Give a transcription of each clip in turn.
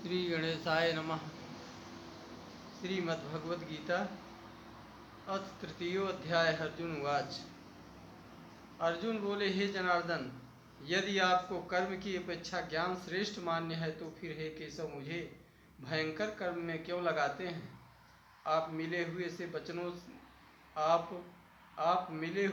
श्री गणेशाय नमः। श्रीमद्भगवद्गीता अथ तृतीयो अध्याय। अर्जुन उवाच। अर्जुन बोले, हे जनार्दन, यदि आपको कर्म की अपेक्षा ज्ञान श्रेष्ठ मान्य है तो फिर हे केशव मुझे भयंकर कर्म में क्यों लगाते हैं। आप मिले हुए से वचनों आप मिले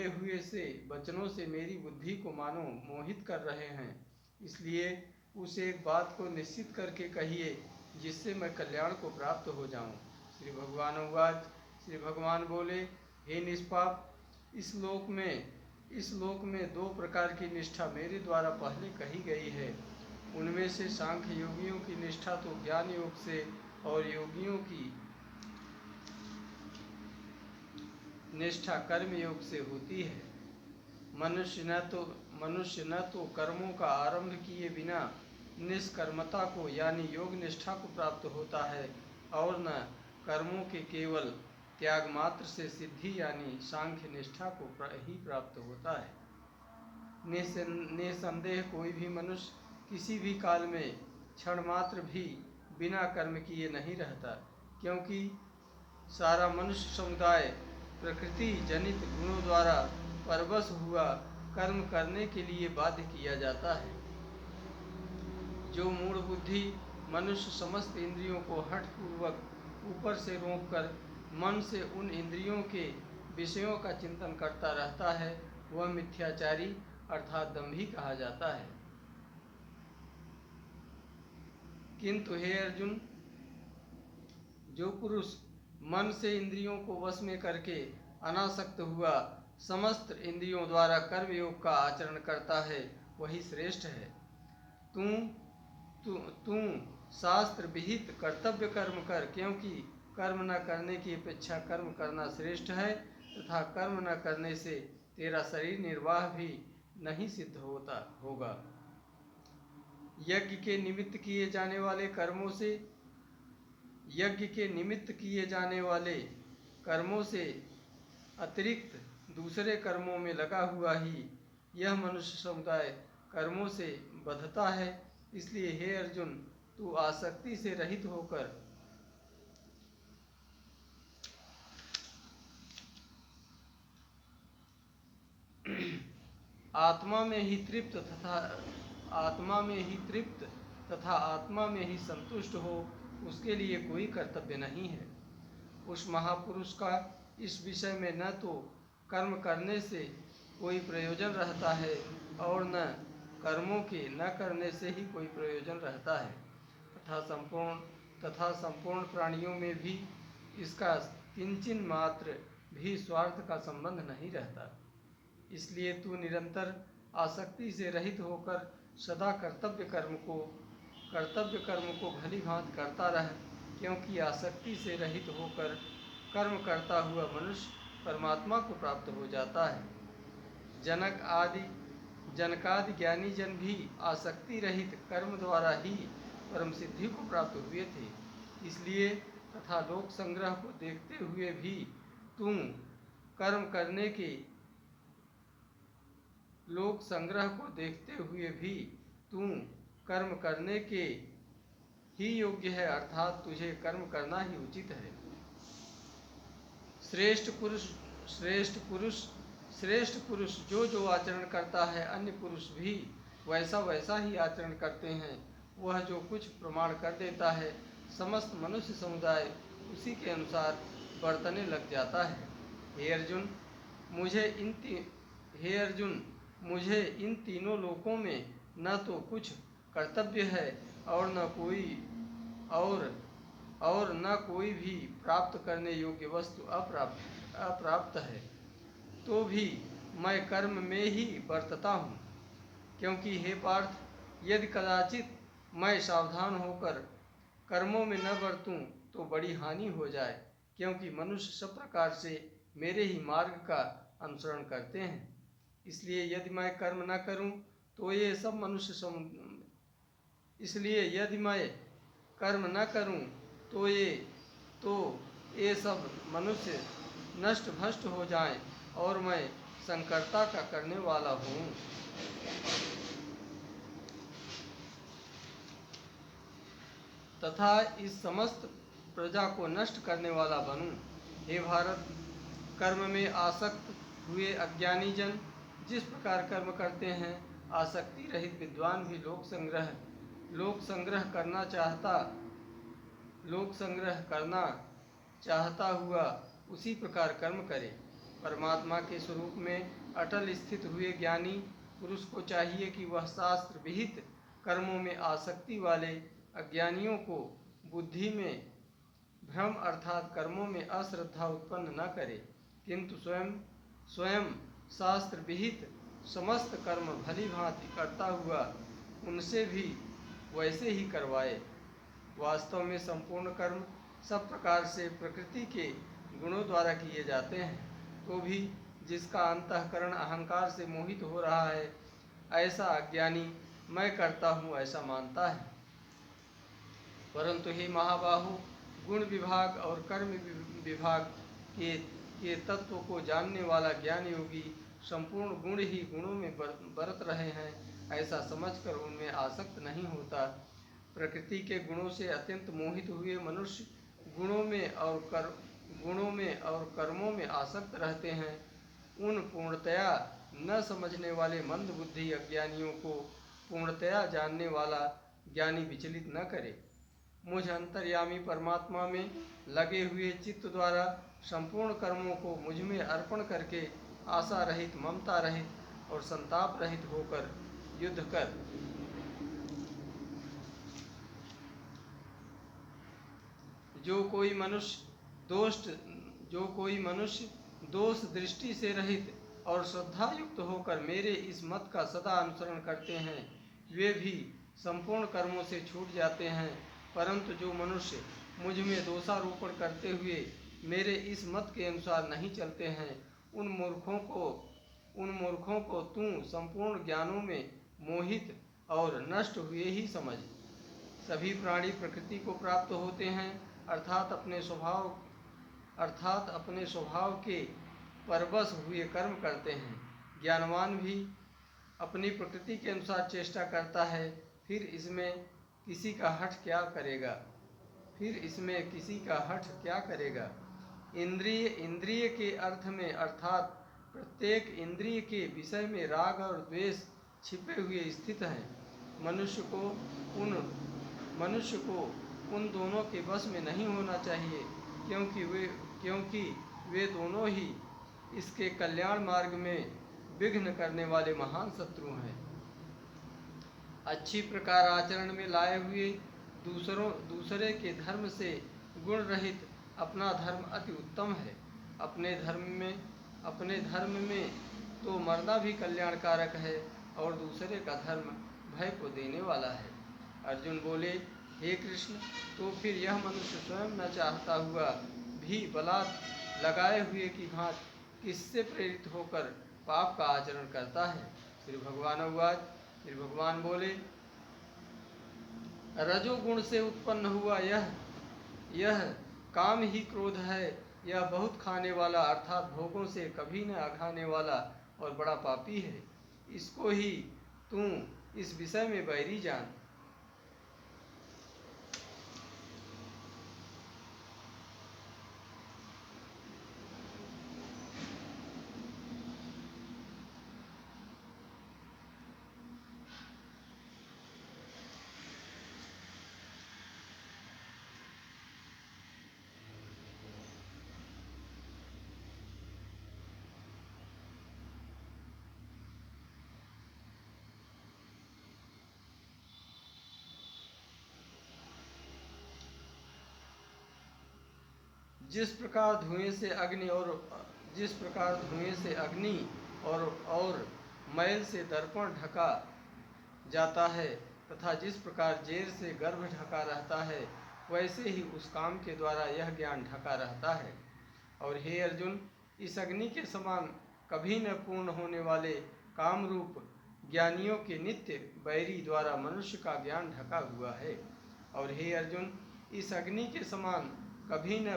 हुए से वचनों से मेरी बुद्धि को मानो मोहित कर रहे हैं। इसलिए उस एक बात को निश्चित करके कहिए जिससे मैं कल्याण को प्राप्त हो जाऊं। श्री भगवान उवाच। श्री भगवान बोले, हे निष्पाप, इस लोक में दो प्रकार की निष्ठा मेरे द्वारा पहले कही गई है। उनमें से सांख्य योगियों की निष्ठा तो ज्ञान योग से और योगियों की निष्ठा कर्म योग से होती है। मनुष्य न तो कर्मों का आरंभ किए बिना निष्कर्मता को यानी योग निष्ठा को प्राप्त होता है और न कर्मों के केवल त्याग मात्र से सिद्धि यानी सांख्य निष्ठा को ही प्राप्त होता है। निसंदेह कोई भी मनुष्य किसी भी काल में क्षण मात्र भी बिना कर्म किए नहीं रहता, क्योंकि सारा मनुष्य समुदाय प्रकृति जनित गुणों द्वारा परवश हुआ कर्म करने के लिए बाध्य किया जाता है। जो मूढ़ बुद्धि मनुष्य समस्त इंद्रियों को हठपूर्वक ऊपर से रोककर मन से उन इंद्रियों के विषयों का चिंतन करता रहता है, वह मिथ्याचारी अर्थात दंभी कहा जाता है। किंतु हे अर्जुन, जो पुरुष मन से इंद्रियों को वश में करके अनासक्त हुआ समस्त इंद्रियों द्वारा कर्म योग का आचरण करता है, वही श्रेष्ठ है। तू शास्त्र विहित कर्तव्य कर्म कर, क्योंकि कर्म न करने की अपेक्षा कर्म करना श्रेष्ठ है तथा कर्म न करने से तेरा शरीर निर्वाह भी नहीं सिद्ध होगा। यज्ञ के निमित्त किए जाने वाले कर्मों से अतिरिक्त दूसरे कर्मों में लगा हुआ ही यह मनुष्य समुदाय कर्मों से बंधता है। इसलिए हे अर्जुन, तू आसक्ति से रहित होकर आत्मा में ही तृप्त तथा आत्मा में ही संतुष्ट हो, उसके लिए कोई कर्तव्य नहीं है। उस महापुरुष का इस विषय में न तो कर्म करने से कोई प्रयोजन रहता है और न कर्मों के न करने से ही कोई प्रयोजन रहता है, तथा संपूर्ण प्राणियों में भी इसका किंचिन मात्र भी स्वार्थ का संबंध नहीं रहता। इसलिए तू निरंतर आसक्ति से रहित होकर सदा कर्तव्य कर्म को भली भांति करता रह, क्योंकि आसक्ति से रहित होकर कर्म करता हुआ मनुष्य परमात्मा को प्राप्त हो जाता है। जनकादि ज्ञानी जन भी आसक्ति रहित कर्म द्वारा ही परम सिद्धि को प्राप्त हुए थे। इसलिए तथा लोक संग्रह को देखते हुए भी तुम कर्म करने के ही योग्य है, अर्थात तुझे कर्म करना ही उचित है। श्रेष्ठ पुरुष जो आचरण करता है, अन्य पुरुष भी वैसा ही आचरण करते हैं। वह जो कुछ प्रमाण कर देता है, समस्त मनुष्य समुदाय उसी के अनुसार बरतने लग जाता है। हे अर्जुन, मुझे इन तीनों लोकों में न तो कुछ कर्तव्य है और न कोई भी प्राप्त करने योग्य वस्तु अप्राप्त है, तो भी मैं कर्म में ही बरतता हूँ। क्योंकि हे पार्थ, यदि कदाचित मैं सावधान होकर कर्मों में न बरतूं तो बड़ी हानि हो जाए, क्योंकि मनुष्य सब प्रकार से मेरे ही मार्ग का अनुसरण करते हैं। इसलिए यदि मैं कर्म न करूं तो ये सब मनुष्य नष्ट भ्रष्ट हो जाएं और मैं संकर्ता का करने वाला हूँ। तथा इस समस्त प्रजा को नष्ट करने वाला बनूं। हे भारत, कर्म में आसक्त हुए अज्ञानी जन जिस प्रकार कर्म करते हैं, आसक्ति रहित विद्वान भी लोक संग्रह करना चाहता हुआ उसी प्रकार कर्म करे। परमात्मा के स्वरूप में अटल स्थित हुए ज्ञानी पुरुष को चाहिए कि वह शास्त्र विहित कर्मों में आसक्ति वाले अज्ञानियों को बुद्धि में भ्रम अर्थात कर्मों में अश्रद्धा उत्पन्न न करे, किंतु स्वयं शास्त्र विहित समस्त कर्म भली भांति करता हुआ उनसे भी वैसे ही करवाए। वास्तव में संपूर्ण कर्म सब प्रकार से प्रकृति के गुणों द्वारा किए जाते हैं, तो भी जिसका अंतःकरण अहंकार से मोहित हो रहा है, ऐसा अज्ञानी मैं करता हूँ ऐसा मानता है। परंतु हे महाबाहो, गुण विभाग और कर्म विभाग के तत्व को जानने वाला ज्ञान योगी संपूर्ण गुण ही गुणों में बरत रहे हैं ऐसा समझकर उनमें आसक्त नहीं होता। प्रकृति के गुणों से अत्यंत मोहित हुए मनुष्य गुणों में और कर्मों में आसक्त रहते हैं। उन पूर्णतया न समझने वाले मंद बुद्धि अज्ञानियों को पूर्णतया जानने वाला ज्ञानी विचलित न करे। मुझ अंतर्यामी परमात्मा में लगे हुए चित्त द्वारा संपूर्ण कर्मों को मुझ में अर्पण करके आशा रहित, ममता रहित और संताप रहित होकर युद्ध कर जो कोई मनुष्य दोष दृष्टि से रहित और श्रद्धा युक्त होकर मेरे इस मत का सदा अनुसरण करते हैं, वे भी संपूर्ण कर्मों से छूट जाते हैं। परंतु जो मनुष्य मुझ में दोषारोपण करते हुए मेरे इस मत के अनुसार नहीं चलते हैं, उन मूर्खों को तू संपूर्ण ज्ञानों में मोहित और नष्ट हुए ही समझ। सभी प्राणी प्रकृति को प्राप्त होते हैं, अर्थात अपने स्वभाव के परवश हुए कर्म करते हैं। ज्ञानवान भी अपनी प्रकृति के अनुसार चेष्टा करता है, फिर इसमें किसी का हठ क्या करेगा। इंद्रिय के अर्थ में अर्थात प्रत्येक इंद्रिय के विषय में राग और द्वेष छिपे हुए स्थित हैं। मनुष्य को उन दोनों के वश में नहीं होना चाहिए, क्योंकि वे दोनों ही इसके कल्याण मार्ग में विघ्न करने वाले महान शत्रु हैं। अच्छी प्रकार आचरण में लाए हुए दूसरे के धर्म से गुण रहित अपना धर्म अति उत्तम है। अपने धर्म में तो मरना भी कल्याणकारक है और दूसरे का धर्म भय को देने वाला है। अर्जुन बोले, हे कृष्ण, तो फिर यह मनुष्य स्वयं न चाहता हुआ भी बलात् लगाए हुए की भांति किससे प्रेरित होकर पाप का आचरण करता है। श्री भगवान बोले, रजोगुण से उत्पन्न हुआ यह काम ही क्रोध है। यह बहुत खाने वाला अर्थात भोगों से कभी न अघाने वाला और बड़ा पापी है। इसको ही तू इस विषय में बैरी जान। जिस प्रकार धुएं से अग्नि और मैल से दर्पण ढका जाता है तथा जिस प्रकार जेर से गर्भ ढका रहता है, वैसे ही उस काम के द्वारा यह ज्ञान ढका रहता है। और हे अर्जुन, इस अग्नि के समान कभी न पूर्ण होने वाले काम रूप ज्ञानियों के नित्य बैरी द्वारा मनुष्य का ज्ञान ढका हुआ है। और हे अर्जुन, इस अग्नि के समान कभी न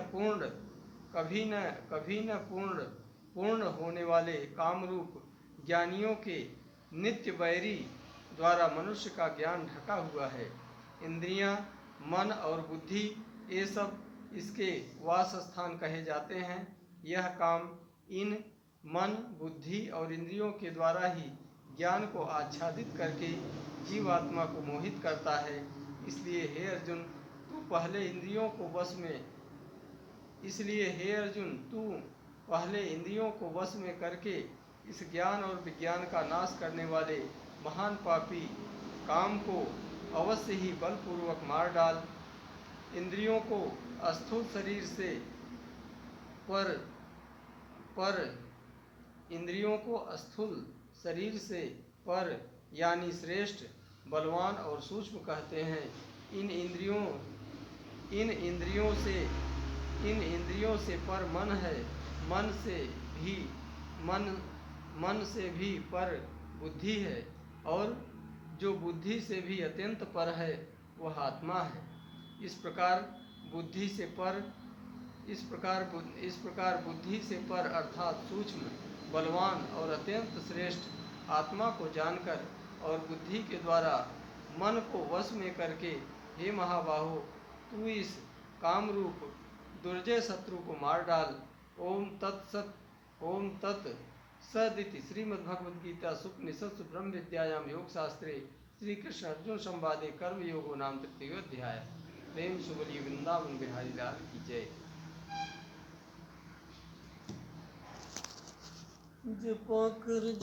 पूर्ण होने वाले काम रूप ज्ञानियों के नित्य बैरी द्वारा मनुष्य का ज्ञान ढका हुआ है। इंद्रियां मन और बुद्धि ये सब इसके वास स्थान कहे जाते हैं। यह काम इन मन, बुद्धि और इंद्रियों के द्वारा ही ज्ञान को आच्छादित करके जीवात्मा को मोहित करता है। इसलिए हे अर्जुन तू पहले इंद्रियों को वश में करके इस ज्ञान और विज्ञान का नाश करने वाले महान पापी काम को अवश्य ही बलपूर्वक मार डाल। इंद्रियों को स्थूल शरीर से पर यानी श्रेष्ठ, बलवान और सूक्ष्म कहते हैं। इन इंद्रियों से पर मन है। मन से भी पर बुद्धि है, और जो बुद्धि से भी अत्यंत पर है वह आत्मा है। इस प्रकार बुद्धि से पर अर्थात सूक्ष्म, बलवान और अत्यंत श्रेष्ठ आत्मा को जानकर और बुद्धि के द्वारा मन को वश में करके हे महाबाहो तू इस कामरूप दुर्जय शत्रु को मार डाल। ओम तत् सदिति श्रीमद्भगवद्गीता सुपनिषत्सु ब्रह्म विद्यायाम योग शास्त्रे श्री कृष्ण अर्जुन संवादे कर्म योगो नाम तृतीयोऽध्याय। प्रेम सुबली वृंदावन बिहारी लाल की जय। जपा कर